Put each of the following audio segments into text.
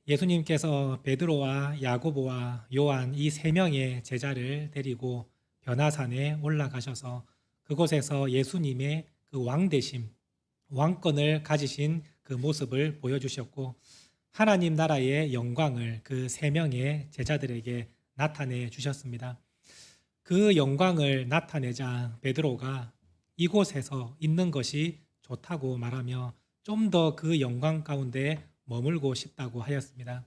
예수님께서 베드로와 야고보와 요한 이 세 명의 제자를 데리고 변화산에 올라가셔서 그곳에서 예수님의 그 왕되심, 왕권을 가지신 그 모습을 보여주셨고 하나님 나라의 영광을 그 세 명의 제자들에게 나타내 주셨습니다. 그 영광을 나타내자 베드로가 이곳에서 있는 것이 좋다고 말하며 좀 더 그 영광 가운데 머물고 싶다고 하였습니다.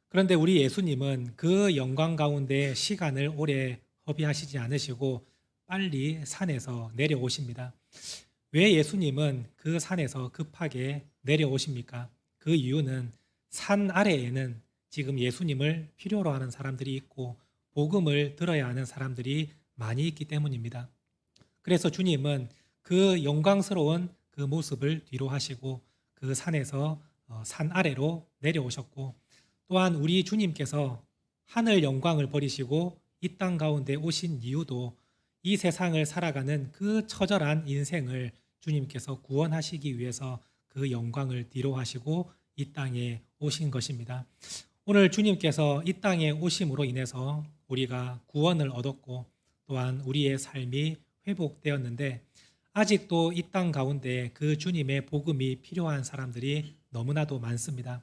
그런데 우리 예수님은 그 영광 가운데 시간을 오래 허비하시지 않으시고 빨리 산에서 내려오십니다. 왜 예수님은 그 산에서 급하게 내려오십니까? 그 이유는 산 아래에는 지금 예수님을 필요로 하는 사람들이 있고 복음을 들어야 하는 사람들이 많이 있기 때문입니다. 그래서 주님은 그 영광스러운 그 모습을 뒤로 하시고 그 산에서 산 아래로 내려오셨고 또한 우리 주님께서 하늘 영광을 버리시고 이 땅 가운데 오신 이유도 이 세상을 살아가는 그 처절한 인생을 주님께서 구원하시기 위해서 그 영광을 뒤로 하시고 이 땅에 오신 것입니다. 오늘 주님께서 이 땅에 오심으로 인해서 우리가 구원을 얻었고 또한 우리의 삶이 회복되었는데 아직도 이 땅 가운데 그 주님의 복음이 필요한 사람들이 너무나도 많습니다.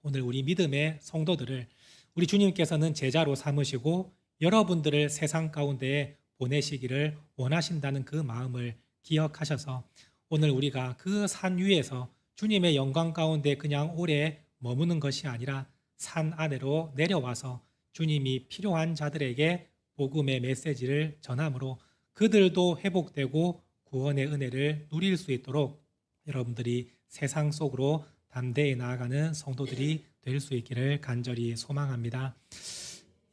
오늘 우리 믿음의 성도들을 우리 주님께서는 제자로 삼으시고 여러분들을 세상 가운데에 보내시기를 원하신다는 그 마음을 기억하셔서 오늘 우리가 그 산 위에서 주님의 영광 가운데 그냥 오래 머무는 것이 아니라 산 아래로 내려와서 주님이 필요한 자들에게 복음의 메시지를 전함으로 그들도 회복되고 구원의 은혜를 누릴 수 있도록 여러분들이 세상 속으로 담대히 나아가는 성도들이 될 수 있기를 간절히 소망합니다.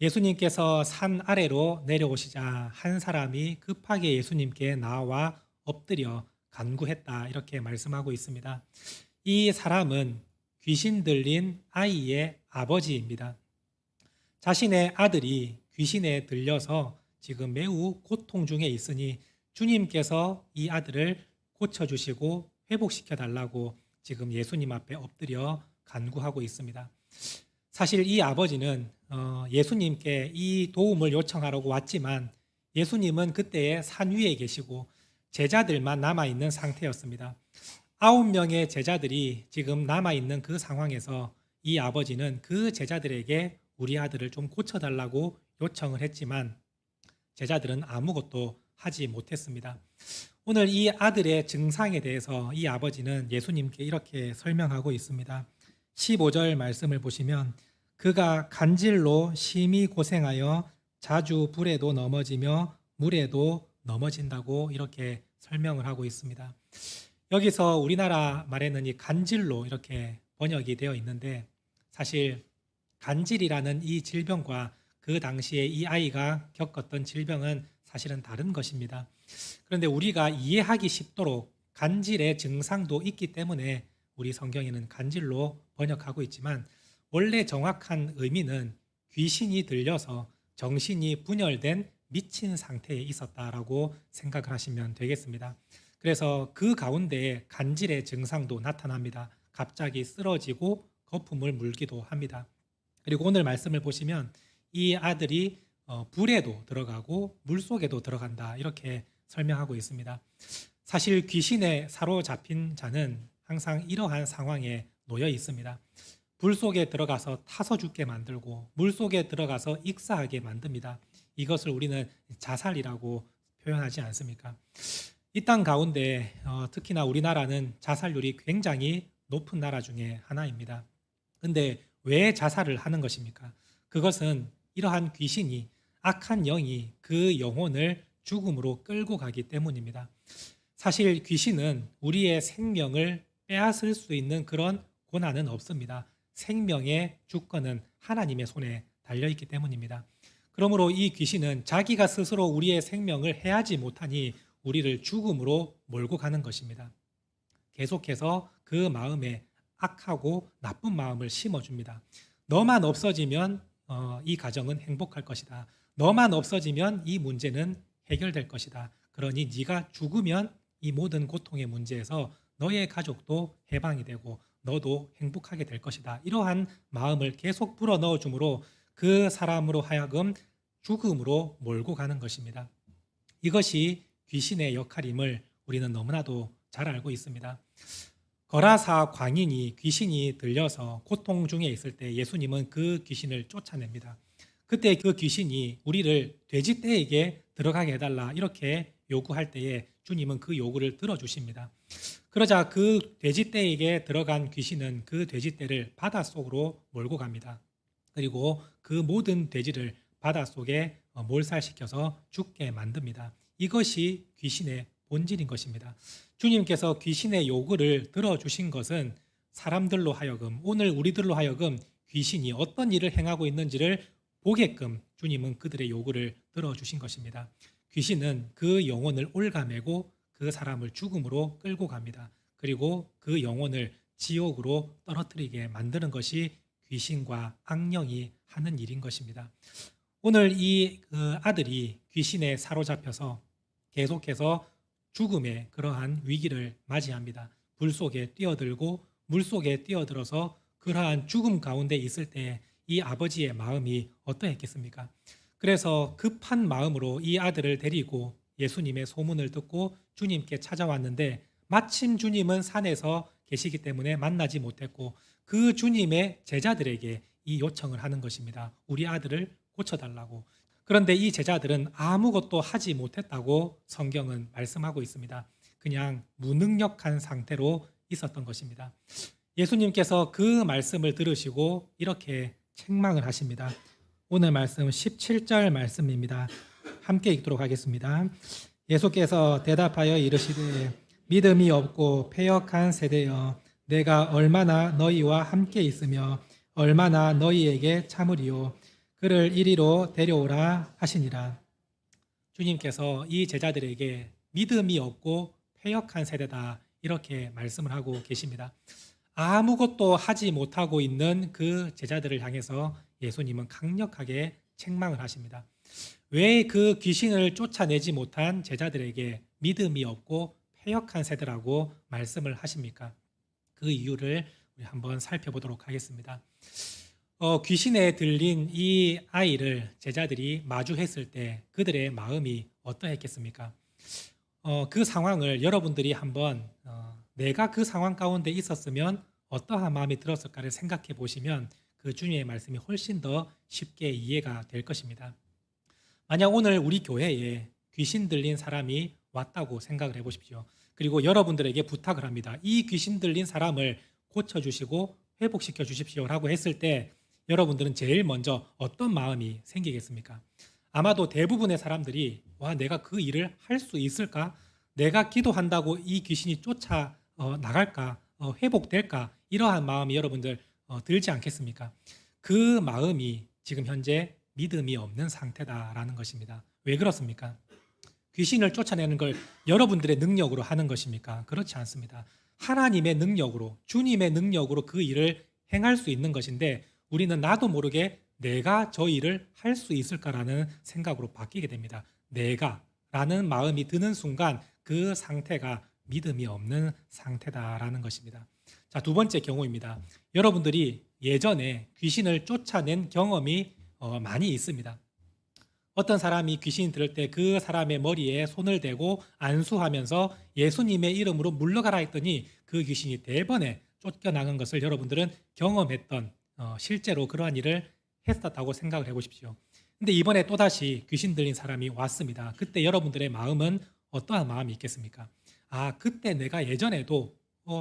예수님께서 산 아래로 내려오시자 한 사람이 급하게 예수님께 나와 엎드려 간구했다 이렇게 말씀하고 있습니다. 이 사람은 귀신 들린 아이의 아버지입니다. 자신의 아들이 귀신에 들려서 지금 매우 고통 중에 있으니 주님께서 이 아들을 고쳐주시고 회복시켜 달라고 지금 예수님 앞에 엎드려 간구하고 있습니다. 사실 이 아버지는 예수님께 이 도움을 요청하려고 왔지만 예수님은 그때에 산 위에 계시고 제자들만 남아있는 상태였습니다. 9명의 제자들이 지금 남아있는 그 상황에서 이 아버지는 그 제자들에게 우리 아들을 좀 고쳐달라고 요청을 했지만 제자들은 아무것도 하지 못했습니다. 오늘 이 아들의 증상에 대해서 이 아버지는 예수님께 이렇게 설명하고 있습니다. 15절 말씀을 보시면 그가 간질로 심히 고생하여 자주 불에도 넘어지며 물에도 넘어진다고 이렇게 설명을 하고 있습니다. 여기서 우리나라 말에는 이 간질로 이렇게 번역이 되어 있는데 사실 간질이라는 이 질병과 그 당시에 이 아이가 겪었던 질병은 사실은 다른 것입니다. 그런데 우리가 이해하기 쉽도록 간질의 증상도 있기 때문에 우리 성경에는 간질로 번역하고 있지만 원래 정확한 의미는 귀신이 들려서 정신이 분열된 미친 상태에 있었다라고 생각을 하시면 되겠습니다. 그래서 그 가운데 간질의 증상도 나타납니다. 갑자기 쓰러지고 거품을 물기도 합니다. 그리고 오늘 말씀을 보시면 이 아들이 불에도 들어가고 물속에도 들어간다 이렇게 설명하고 있습니다. 사실 귀신에 사로잡힌 자는 항상 이러한 상황에 놓여 있습니다. 불 속에 들어가서 타서 죽게 만들고 물 속에 들어가서 익사하게 만듭니다. 이것을 우리는 자살이라고 표현하지 않습니까? 이 땅 가운데 특히나 우리나라는 자살률이 굉장히 높은 나라 중에 하나입니다. 그런데 왜 자살을 하는 것입니까? 그것은 이러한 귀신이 악한 영이 그 영혼을 죽음으로 끌고 가기 때문입니다. 사실 귀신은 우리의 생명을 빼앗을 수 있는 그런 고난은 없습니다. 생명의 주권은 하나님의 손에 달려있기 때문입니다. 그러므로 이 귀신은 자기가 스스로 우리의 생명을 해하지 못하니 우리를 죽음으로 몰고 가는 것입니다. 계속해서 그 마음에 악하고 나쁜 마음을 심어줍니다. 너만 없어지면 이 가정은 행복할 것이다. 너만 없어지면 이 문제는 해결될 것이다. 그러니 네가 죽으면 이 모든 고통의 문제에서 너의 가족도 해방이 되고 너도 행복하게 될 것이다. 이러한 마음을 계속 불어넣어 주므로 그 사람으로 하여금 죽음으로 몰고 가는 것입니다. 이것이 귀신의 역할임을 우리는 너무나도 잘 알고 있습니다. 거라사 광인이 귀신이 들려서 고통 중에 있을 때 예수님은 그 귀신을 쫓아냅니다. 그때 그 귀신이 우리를 돼지떼에게 들어가게 해달라 이렇게 요구할 때에 주님은 그 요구를 들어주십니다. 그러자 그 돼지떼에게 들어간 귀신은 그 돼지떼를 바닷속으로 몰고 갑니다. 그리고 그 모든 돼지를 바닷속에 몰살시켜서 죽게 만듭니다. 이것이 귀신의 본질인 것입니다. 주님께서 귀신의 요구를 들어주신 것은 사람들로 하여금, 오늘 우리들로 하여금 귀신이 어떤 일을 행하고 있는지를 보게끔 주님은 그들의 요구를 들어주신 것입니다. 귀신은 그 영혼을 옭아매고 그 사람을 죽음으로 끌고 갑니다. 그리고 그 영혼을 지옥으로 떨어뜨리게 만드는 것이 귀신과 악령이 하는 일인 것입니다. 오늘 이 아들이 귀신에 사로잡혀서 계속해서 죽음의 그러한 위기를 맞이합니다. 불 속에 뛰어들고 물 속에 뛰어들어서 그러한 죽음 가운데 있을 때 이 아버지의 마음이 어떠했겠습니까? 그래서 급한 마음으로 이 아들을 데리고 예수님의 소문을 듣고 주님께 찾아왔는데 마침 주님은 산에서 계시기 때문에 만나지 못했고 그 주님의 제자들에게 이 요청을 하는 것입니다. 우리 아들을 고쳐달라고. 그런데 이 제자들은 아무것도 하지 못했다고 성경은 말씀하고 있습니다. 그냥 무능력한 상태로 있었던 것입니다. 예수님께서 그 말씀을 들으시고 이렇게 책망을 하십니다. 오늘 말씀 17절 말씀입니다. 함께 읽도록 하겠습니다. 예수께서 대답하여 이르시되 믿음이 없고 패역한 세대여 내가 얼마나 너희와 함께 있으며 얼마나 너희에게 참으리요 그를 이리로 데려오라 하시니라. 주님께서 이 제자들에게 믿음이 없고 패역한 세대다 이렇게 말씀을 하고 계십니다. 아무것도 하지 못하고 있는 그 제자들을 향해서 예수님은 강력하게 책망을 하십니다. 왜 그 귀신을 쫓아내지 못한 제자들에게 믿음이 없고 패역한 세대라고 말씀을 하십니까? 그 이유를 우리 한번 살펴보도록 하겠습니다. 귀신에 들린 이 아이를 제자들이 마주했을 때 그들의 마음이 어떠했겠습니까? 그 상황을 여러분들이 한번 내가 그 상황 가운데 있었으면 어떠한 마음이 들었을까를 생각해 보시면 그 주님의 말씀이 훨씬 더 쉽게 이해가 될 것입니다. 만약 오늘 우리 교회에 귀신 들린 사람이 왔다고 생각을 해보십시오. 그리고 여러분들에게 부탁을 합니다. 이 귀신 들린 사람을 고쳐주시고 회복시켜 주십시오라고 했을 때 여러분들은 제일 먼저 어떤 마음이 생기겠습니까? 아마도 대부분의 사람들이 내가 그 일을 할 수 있을까? 내가 기도한다고 이 귀신이 쫓아 나갈까? 회복될까? 이러한 마음이 여러분들 들지 않겠습니까? 그 마음이 지금 현재 믿음이 없는 상태다라는 것입니다. 왜 그렇습니까? 귀신을 쫓아내는 걸 여러분들의 능력으로 하는 것입니까? 그렇지 않습니다. 하나님의 능력으로, 주님의 능력으로 그 일을 행할 수 있는 것인데 우리는 나도 모르게 내가 저 일을 할 수 있을까라는 생각으로 바뀌게 됩니다. 내가 라는 마음이 드는 순간 그 상태가 믿음이 없는 상태다라는 것입니다. 자, 두 번째 경우입니다. 여러분들이 예전에 귀신을 쫓아낸 경험이 많이 있습니다. 어떤 사람이 귀신이 들을 때 그 사람의 머리에 손을 대고 안수하면서 예수님의 이름으로 물러가라 했더니 그 귀신이 대번에 쫓겨나간 것을 여러분들은 경험했던 실제로 그러한 일을 했었다고 생각을 해보십시오. 근데 이번에 또다시 귀신 들린 사람이 왔습니다. 그때 여러분들의 마음은 어떠한 마음이 있겠습니까? 그때 내가 예전에도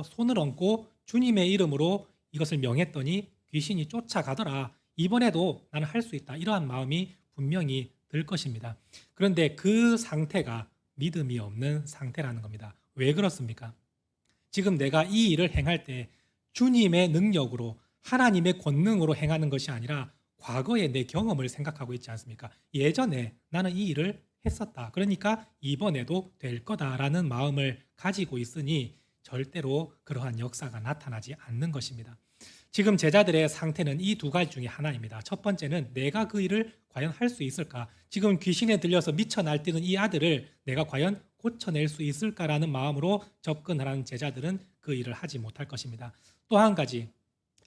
손을 얹고 주님의 이름으로 이것을 명했더니 귀신이 쫓아가더라. 이번에도 나는 할 수 있다. 이러한 마음이 분명히 들 것입니다. 그런데 그 상태가 믿음이 없는 상태라는 겁니다. 왜 그렇습니까? 지금 내가 이 일을 행할 때 주님의 능력으로 하나님의 권능으로 행하는 것이 아니라 과거의 내 경험을 생각하고 있지 않습니까? 예전에 나는 이 일을 했었다. 그러니까 이번에도 될 거다라는 마음을 가지고 있으니 절대로 그러한 역사가 나타나지 않는 것입니다. 지금 제자들의 상태는 이 두 가지 중에 하나입니다. 첫 번째는 내가 그 일을 과연 할 수 있을까? 지금 귀신에 들려서 미쳐 날뛰는 이 아들을 내가 과연 고쳐낼 수 있을까라는 마음으로 접근하는 제자들은 그 일을 하지 못할 것입니다. 또 한 가지,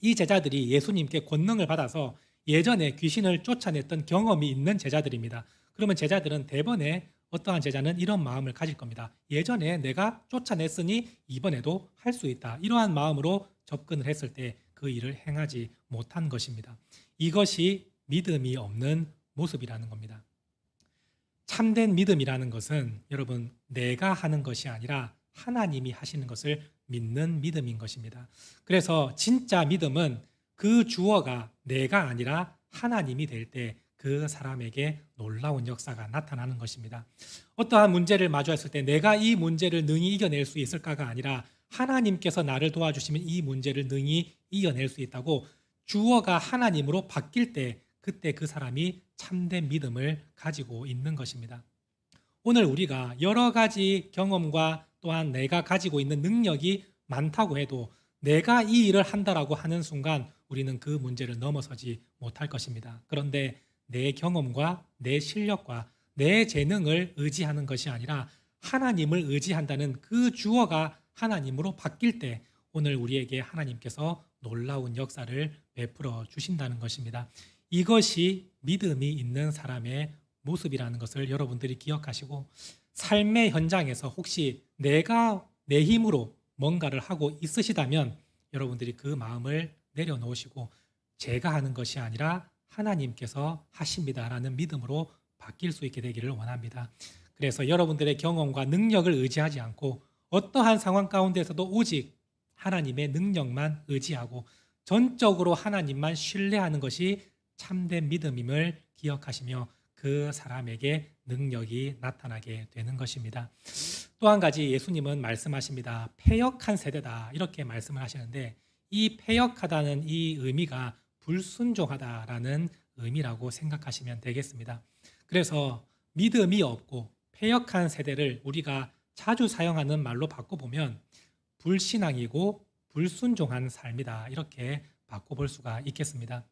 이 제자들이 예수님께 권능을 받아서 예전에 귀신을 쫓아냈던 경험이 있는 제자들입니다. 그러면 제자들은 대번에 어떠한 제자는 이런 마음을 가질 겁니다. 예전에 내가 쫓아냈으니 이번에도 할 수 있다. 이러한 마음으로 접근을 했을 때 그 일을 행하지 못한 것입니다. 이것이 믿음이 없는 모습이라는 겁니다. 참된 믿음이라는 것은 여러분 내가 하는 것이 아니라 하나님이 하시는 것을 믿는 믿음인 것입니다. 그래서 진짜 믿음은 그 주어가 내가 아니라 하나님이 될 때 그 사람에게 놀라운 역사가 나타나는 것입니다. 어떠한 문제를 마주했을 때 내가 이 문제를 능히 이겨낼 수 있을까가 아니라 하나님께서 나를 도와주시면 이 문제를 능히 이겨낼 수 있다고 주어가 하나님으로 바뀔 때 그때 그 사람이 참된 믿음을 가지고 있는 것입니다. 오늘 우리가 여러 가지 경험과 또한 내가 가지고 있는 능력이 많다고 해도 내가 이 일을 한다라고 하는 순간 우리는 그 문제를 넘어서지 못할 것입니다. 그런데 내 경험과 내 실력과 내 재능을 의지하는 것이 아니라 하나님을 의지한다는 그 주어가 하나님으로 바뀔 때 오늘 우리에게 하나님께서 놀라운 역사를 베풀어 주신다는 것입니다. 이것이 믿음이 있는 사람의 모습이라는 것을 여러분들이 기억하시고 삶의 현장에서 혹시 내가 내 힘으로 뭔가를 하고 있으시다면 여러분들이 그 마음을 내려놓으시고 제가 하는 것이 아니라 하나님께서 하십니다라는 믿음으로 바뀔 수 있게 되기를 원합니다. 그래서 여러분들의 경험과 능력을 의지하지 않고 어떠한 상황 가운데서도 오직 하나님의 능력만 의지하고 전적으로 하나님만 신뢰하는 것이 참된 믿음임을 기억하시며 그 사람에게 능력이 나타나게 되는 것입니다. 또 한 가지 예수님은 말씀하십니다. 패역한 세대다 이렇게 말씀을 하시는데 이 패역하다는 이 의미가 불순종하다라는 의미라고 생각하시면 되겠습니다. 그래서 믿음이 없고 패역한 세대를 우리가 자주 사용하는 말로 바꿔보면 불신앙이고 불순종한 삶이다 이렇게 바꿔볼 수가 있겠습니다.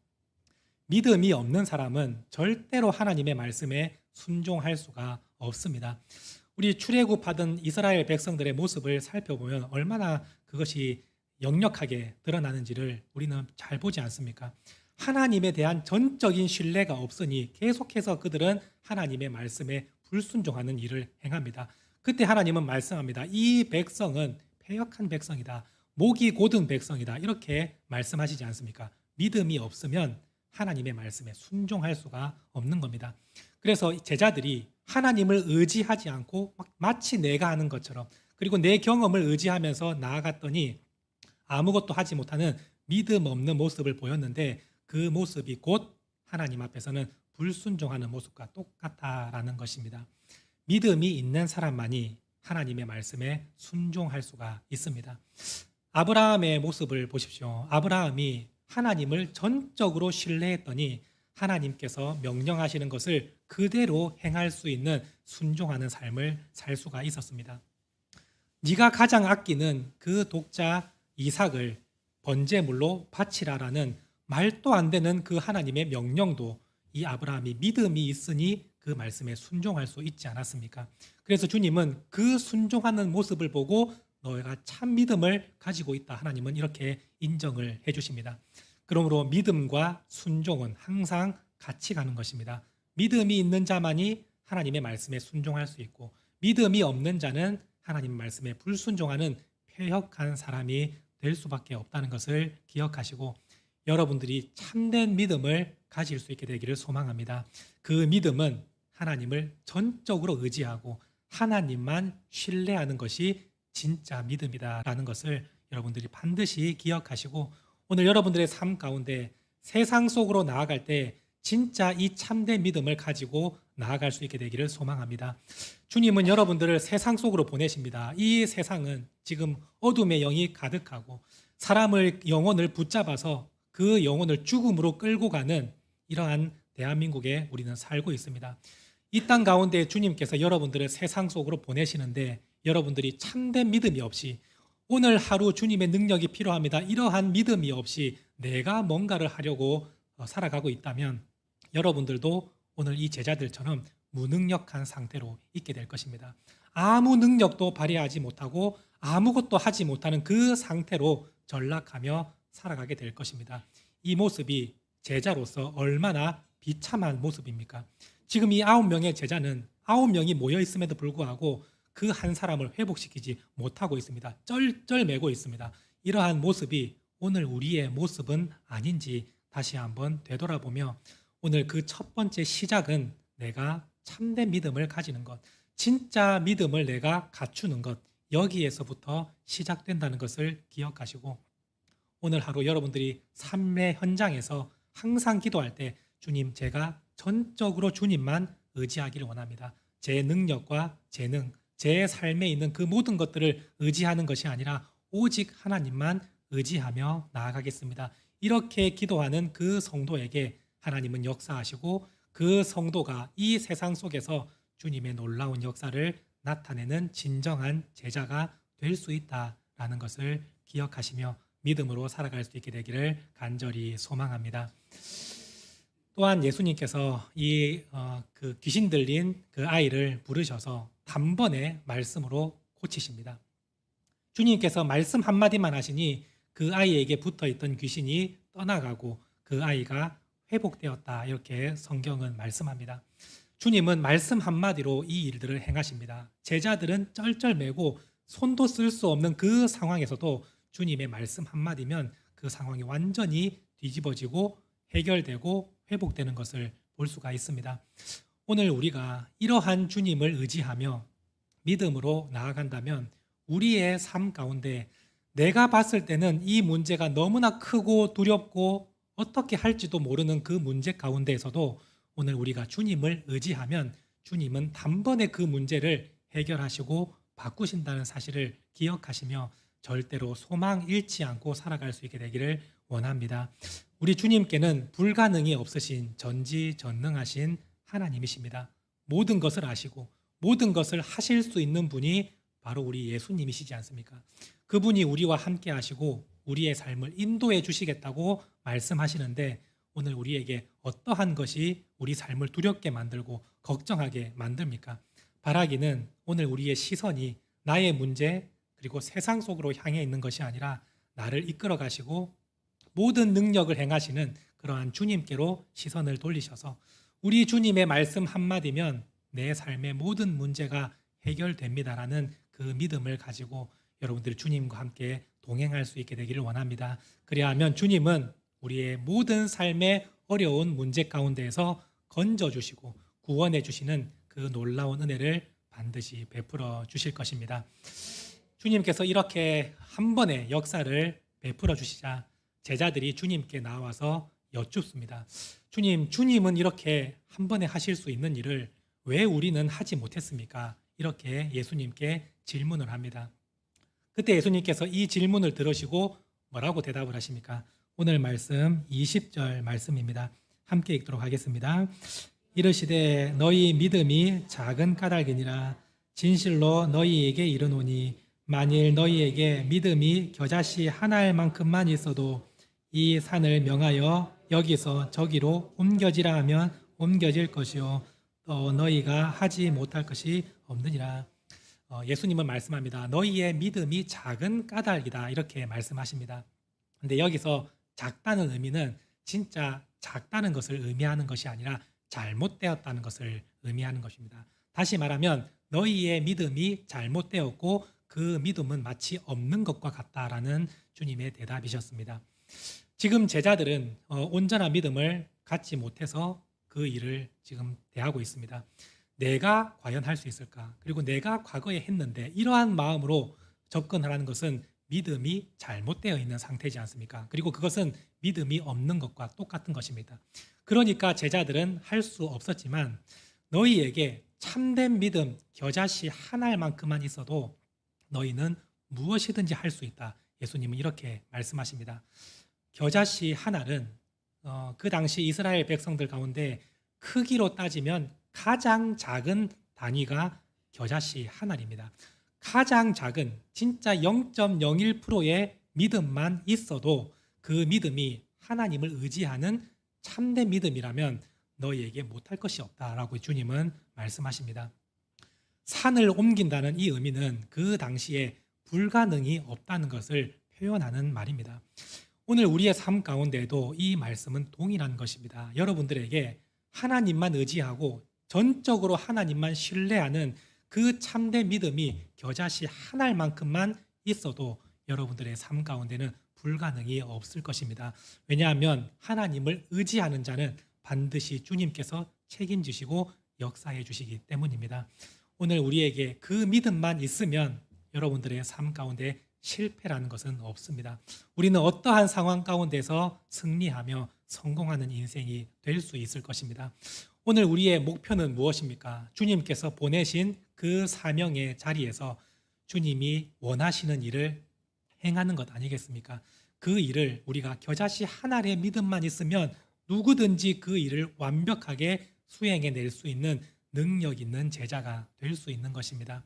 믿음이 없는 사람은 절대로 하나님의 말씀에 순종할 수가 없습니다. 우리 출애굽하던 이스라엘 백성들의 모습을 살펴보면 얼마나 그것이 역력하게 드러나는지를 우리는 잘 보지 않습니까? 하나님에 대한 전적인 신뢰가 없으니 계속해서 그들은 하나님의 말씀에 불순종하는 일을 행합니다. 그때 하나님은 말씀합니다. 이 백성은 패역한 백성이다. 목이 곧은 백성이다. 이렇게 말씀하시지 않습니까? 믿음이 없으면 하나님의 말씀에 순종할 수가 없는 겁니다. 그래서 제자들이 하나님을 의지하지 않고 마치 내가 하는 것처럼 그리고 내 경험을 의지하면서 나아갔더니 아무것도 하지 못하는 믿음 없는 모습을 보였는데 그 모습이 곧 하나님 앞에서는 불순종하는 모습과 똑같다라는 것입니다. 믿음이 있는 사람만이 하나님의 말씀에 순종할 수가 있습니다. 아브라함의 모습을 보십시오. 아브라함이 하나님을 전적으로 신뢰했더니 하나님께서 명령하시는 것을 그대로 행할 수 있는 순종하는 삶을 살 수가 있었습니다. 네가 가장 아끼는 그 독자 이삭을 번제물로 바치라라는 말도 안 되는 그 하나님의 명령도 이 아브라함이 믿음이 있으니 그 말씀에 순종할 수 있지 않았습니까? 그래서 주님은 그 순종하는 모습을 보고 너희가 참 믿음을 가지고 있다. 하나님은 이렇게 인정을 해주십니다. 그러므로 믿음과 순종은 항상 같이 가는 것입니다. 믿음이 있는 자만이 하나님의 말씀에 순종할 수 있고 믿음이 없는 자는 하나님 말씀에 불순종하는 패역한 사람이 될 수밖에 없다는 것을 기억하시고 여러분들이 참된 믿음을 가질 수 있게 되기를 소망합니다. 그 믿음은 하나님을 전적으로 의지하고 하나님만 신뢰하는 것이 진짜 믿음이다라는 것을 여러분들이 반드시 기억하시고 오늘 여러분들의 삶 가운데 세상 속으로 나아갈 때 진짜 이 참된 믿음을 가지고 나아갈 수 있게 되기를 소망합니다. 주님은 여러분들을 세상 속으로 보내십니다. 이 세상은 지금 어둠의 영이 가득하고 사람을 영혼을 붙잡아서 그 영혼을 죽음으로 끌고 가는 이러한 대한민국에 우리는 살고 있습니다. 이 땅 가운데 주님께서 여러분들을 세상 속으로 보내시는데 여러분들이 참된 믿음이 없이 오늘 하루 주님의 능력이 필요합니다. 이러한 믿음이 없이 내가 뭔가를 하려고 살아가고 있다면 여러분들도 오늘 이 제자들처럼 무능력한 상태로 있게 될 것입니다. 아무 능력도 발휘하지 못하고 아무것도 하지 못하는 그 상태로 전락하며 살아가게 될 것입니다. 이 모습이 제자로서 얼마나 비참한 모습입니까? 지금 이 9명의 제자는 9명이 모여 있음에도 불구하고 그 한 사람을 회복시키지 못하고 있습니다. 쩔쩔매고 있습니다. 이러한 모습이 오늘 우리의 모습은 아닌지 다시 한번 되돌아보며 오늘 그 첫 번째 시작은 내가 참된 믿음을 가지는 것, 진짜 믿음을 내가 갖추는 것, 여기에서부터 시작된다는 것을 기억하시고 오늘 하루 여러분들이 삶의 현장에서 항상 기도할 때 주님, 제가 전적으로 주님만 의지하기를 원합니다. 제 능력과 재능, 제 삶에 있는 그 모든 것들을 의지하는 것이 아니라 오직 하나님만 의지하며 나아가겠습니다. 이렇게 기도하는 그 성도에게 하나님은 역사하시고 그 성도가 이 세상 속에서 주님의 놀라운 역사를 나타내는 진정한 제자가 될 수 있다라는 것을 기억하시며 믿음으로 살아갈 수 있게 되기를 간절히 소망합니다. 또한 예수님께서 그 귀신 들린 그 아이를 부르셔서 단번에 말씀으로 고치십니다. 주님께서 말씀 한마디만 하시니 그 아이에게 붙어있던 귀신이 떠나가고 그 아이가 회복되었다, 이렇게 성경은 말씀합니다. 주님은 말씀 한마디로 이 일들을 행하십니다. 제자들은 쩔쩔매고 손도 쓸 수 없는 그 상황에서도 주님의 말씀 한마디면 그 상황이 완전히 뒤집어지고 해결되고 회복되는 것을 볼 수가 있습니다. 오늘 우리가 이러한 주님을 의지하며 믿음으로 나아간다면 우리의 삶 가운데 내가 봤을 때는 이 문제가 너무나 크고 두렵고 어떻게 할지도 모르는 그 문제 가운데에서도 오늘 우리가 주님을 의지하면 주님은 단번에 그 문제를 해결하시고 바꾸신다는 사실을 기억하시며 절대로 소망 잃지 않고 살아갈 수 있게 되기를 원합니다. 우리 주님께는 불가능이 없으신 전지전능하신 하나님이십니다. 모든 것을 아시고 모든 것을 하실 수 있는 분이 바로 우리 예수님이시지 않습니까? 그분이 우리와 함께 하시고 우리의 삶을 인도해 주시겠다고 말씀하시는데 오늘 우리에게 어떠한 것이 우리 삶을 두렵게 만들고 걱정하게 만듭니까? 바라기는 오늘 우리의 시선이 나의 문제 그리고 세상 속으로 향해 있는 것이 아니라 나를 이끌어 가시고 모든 능력을 행하시는 그러한 주님께로 시선을 돌리셔서 우리 주님의 말씀 한마디면 내 삶의 모든 문제가 해결됩니다라는 그 믿음을 가지고 여러분들 주님과 함께 동행할 수 있게 되기를 원합니다. 그리하면 주님은 우리의 모든 삶의 어려운 문제 가운데에서 건져주시고 구원해 주시는 그 놀라운 은혜를 반드시 베풀어 주실 것입니다. 주님께서 이렇게 한 번의 역사를 베풀어 주시자 제자들이 주님께 나와서 여쭙습니다. 주님은 이렇게 한 번에 하실 수 있는 일을 왜 우리는 하지 못했습니까? 이렇게 예수님께 질문을 합니다. 그때 예수님께서 이 질문을 들으시고 뭐라고 대답을 하십니까? 오늘 말씀 20절 말씀입니다. 함께 읽도록 하겠습니다. 이르시되 너희 믿음이 작은 까닭이니라. 진실로 너희에게 이르노니 만일 너희에게 믿음이 겨자씨 하나일 만큼만 있어도 이 산을 명하여 여기서 저기로 옮겨지라 하면 옮겨질 것이요 또 너희가 하지 못할 것이 없느니라. 예수님은 말씀합니다. 너희의 믿음이 작은 까닭이다, 이렇게 말씀하십니다. 근데 여기서 작다는 의미는 진짜 작다는 것을 의미하는 것이 아니라 잘못되었다는 것을 의미하는 것입니다. 다시 말하면 너희의 믿음이 잘못되었고 그 믿음은 마치 없는 것과 같다라는 주님의 대답이셨습니다. 지금 제자들은 온전한 믿음을 갖지 못해서 그 일을 지금 대하고 있습니다. 내가 과연 할 수 있을까? 그리고 내가 과거에 했는데 이러한 마음으로 접근하라는 것은 믿음이 잘못되어 있는 상태지 않습니까? 그리고 그것은 믿음이 없는 것과 똑같은 것입니다. 그러니까 제자들은 할 수 없었지만 너희에게 참된 믿음 겨자씨 하나만큼만 있어도 너희는 무엇이든지 할 수 있다. 예수님은 이렇게 말씀하십니다. 겨자씨 하나는 그 당시 이스라엘 백성들 가운데 크기로 따지면 가장 작은 단위가 겨자씨 하나입니다. 가장 작은 진짜 0.01%의 믿음만 있어도 그 믿음이 하나님을 의지하는 참된 믿음이라면 너희에게 못할 것이 없다라고 주님은 말씀하십니다. 산을 옮긴다는 이 의미는 그 당시에 불가능이 없다는 것을 표현하는 말입니다. 오늘 우리의 삶 가운데에도 이 말씀은 동일한 것입니다. 여러분들에게 하나님만 의지하고 전적으로 하나님만 신뢰하는 그 참된 믿음이 겨자씨 한 알만큼만 있어도 여러분들의 삶 가운데는 불가능이 없을 것입니다. 왜냐하면 하나님을 의지하는 자는 반드시 주님께서 책임지시고 역사해 주시기 때문입니다. 오늘 우리에게 그 믿음만 있으면 여러분들의 삶 가운데 실패라는 것은 없습니다. 우리는 어떠한 상황 가운데서 승리하며 성공하는 인생이 될 수 있을 것입니다. 오늘 우리의 목표는 무엇입니까? 주님께서 보내신 그 사명의 자리에서 주님이 원하시는 일을 행하는 것 아니겠습니까? 그 일을 우리가 겨자씨 한 알의 믿음만 있으면 누구든지 그 일을 완벽하게 수행해낼 수 있는 능력 있는 제자가 될 수 있는 것입니다.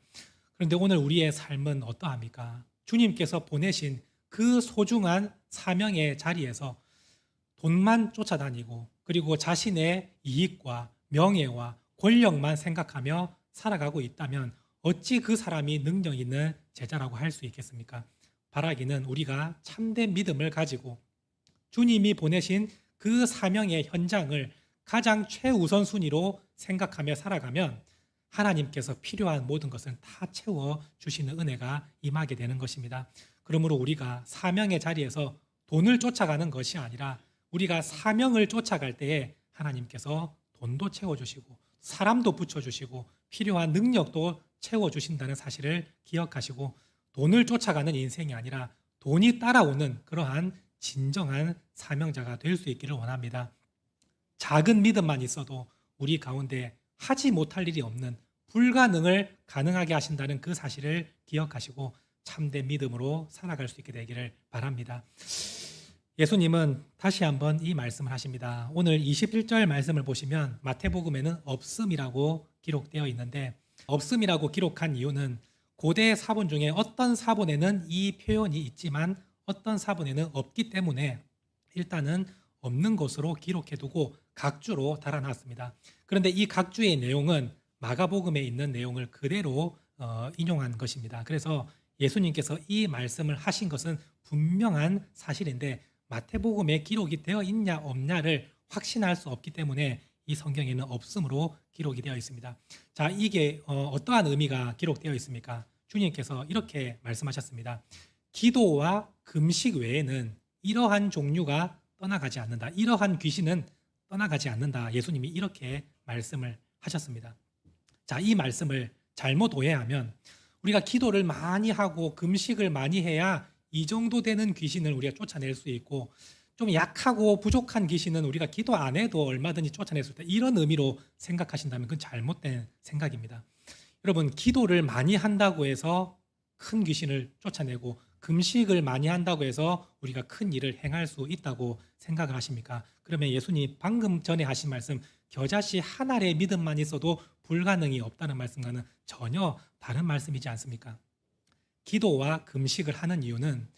그런데 오늘 우리의 삶은 어떠합니까? 주님께서 보내신 그 소중한 사명의 자리에서 돈만 쫓아다니고 그리고 자신의 이익과 명예와 권력만 생각하며 살아가고 있다면 어찌 그 사람이 능력 있는 제자라고 할 수 있겠습니까? 바라기는 우리가 참된 믿음을 가지고 주님이 보내신 그 사명의 현장을 가장 최우선순위로 생각하며 살아가면 하나님께서 필요한 모든 것을 다 채워주시는 은혜가 임하게 되는 것입니다. 그러므로 우리가 사명의 자리에서 돈을 쫓아가는 것이 아니라 우리가 사명을 쫓아갈 때에 하나님께서 돈도 채워주시고 사람도 붙여주시고 필요한 능력도 채워주신다는 사실을 기억하시고 돈을 쫓아가는 인생이 아니라 돈이 따라오는 그러한 진정한 사명자가 될 수 있기를 원합니다. 작은 믿음만 있어도 우리 가운데 하지 못할 일이 없는 불가능을 가능하게 하신다는 그 사실을 기억하시고 참된 믿음으로 살아갈 수 있게 되기를 바랍니다. 예수님은 다시 한번 이 말씀을 하십니다. 오늘 21절 말씀을 보시면 마태복음에는 없음이라고 기록되어 있는데 없음이라고 기록한 이유는 고대 사본 중에 어떤 사본에는 이 표현이 있지만 어떤 사본에는 없기 때문에 일단은 없는 것으로 기록해두고 각주로 달아놨습니다. 그런데 이 각주의 내용은 마가복음에 있는 내용을 그대로 인용한 것입니다. 그래서 예수님께서 이 말씀을 하신 것은 분명한 사실인데 마태복음에 기록이 되어 있냐 없냐를 확신할 수 없기 때문에 이 성경에는 없음으로 기록이 되어 있습니다. 자, 이게 어떠한 의미가 기록되어 있습니까? 주님께서 이렇게 말씀하셨습니다. 기도와 금식 외에는 이러한 종류가 떠나가지 않는다. 이러한 귀신은 떠나가지 않는다. 예수님이 이렇게 말씀을 하셨습니다. 자, 이 말씀을 잘못 오해하면 우리가 기도를 많이 하고 금식을 많이 해야 이 정도 되는 귀신을 우리가 쫓아낼 수 있고 좀 약하고 부족한 귀신은 우리가 기도 안 해도 얼마든지 쫓아낼 수 있다. 이런 의미로 생각하신다면 그건 잘못된 생각입니다. 여러분, 기도를 많이 한다고 해서 큰 귀신을 쫓아내고 금식을 많이 한다고 해서 우리가 큰 일을 행할 수 있다고 생각을 하십니까? 그러면 예수님 방금 전에 하신 말씀 겨자씨 한 알의 믿음만 있어도 불가능이 없다는 말씀과는 전혀 다른 말씀이지 않습니까? 기도와 금식을 하는 이유는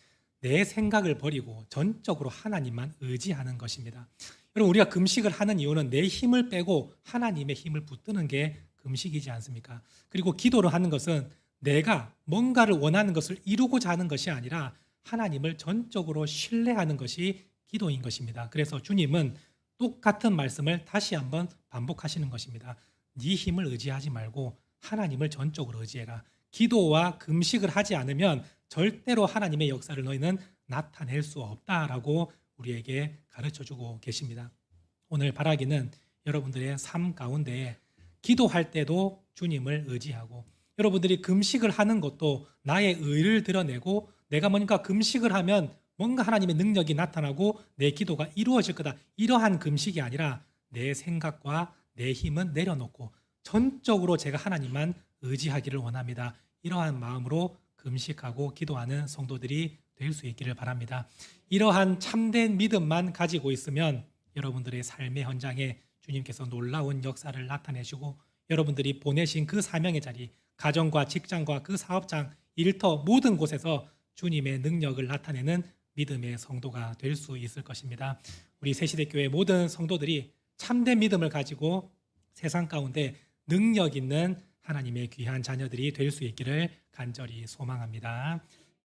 내 생각을 버리고 전적으로 하나님만 의지하는 것입니다. 여러분, 우리가 금식을 하는 이유는 내 힘을 빼고 하나님의 힘을 붙드는 게 금식이지 않습니까? 그리고 기도를 하는 것은 내가 뭔가를 원하는 것을 이루고자 하는 것이 아니라 하나님을 전적으로 신뢰하는 것이 기도인 것입니다. 그래서 주님은 똑같은 말씀을 다시 한번 반복하시는 것입니다. 네 힘을 의지하지 말고 하나님을 전적으로 의지해라. 기도와 금식을 하지 않으면 절대로 하나님의 역사를 너희는 나타낼 수 없다라고 우리에게 가르쳐주고 계십니다. 오늘 바라기는 여러분들의 삶 가운데에 기도할 때도 주님을 의지하고 여러분들이 금식을 하는 것도 나의 의를 드러내고 내가 뭔가 금식을 하면 뭔가 하나님의 능력이 나타나고 내 기도가 이루어질 거다. 이러한 금식이 아니라 내 생각과 내 힘은 내려놓고 전적으로 제가 하나님만 의지하기를 원합니다. 이러한 마음으로 금식하고 기도하는 성도들이 될 수 있기를 바랍니다. 이러한 참된 믿음만 가지고 있으면 여러분들의 삶의 현장에 주님께서 놀라운 역사를 나타내시고 여러분들이 보내신 그 사명의 자리, 가정과 직장과 그 사업장, 일터 모든 곳에서 주님의 능력을 나타내는 믿음의 성도가 될 수 있을 것입니다. 우리 새시대교회 모든 성도들이 참된 믿음을 가지고 세상 가운데 능력 있는 하나님의 귀한 자녀들이 될 수 있기를 간절히 소망합니다.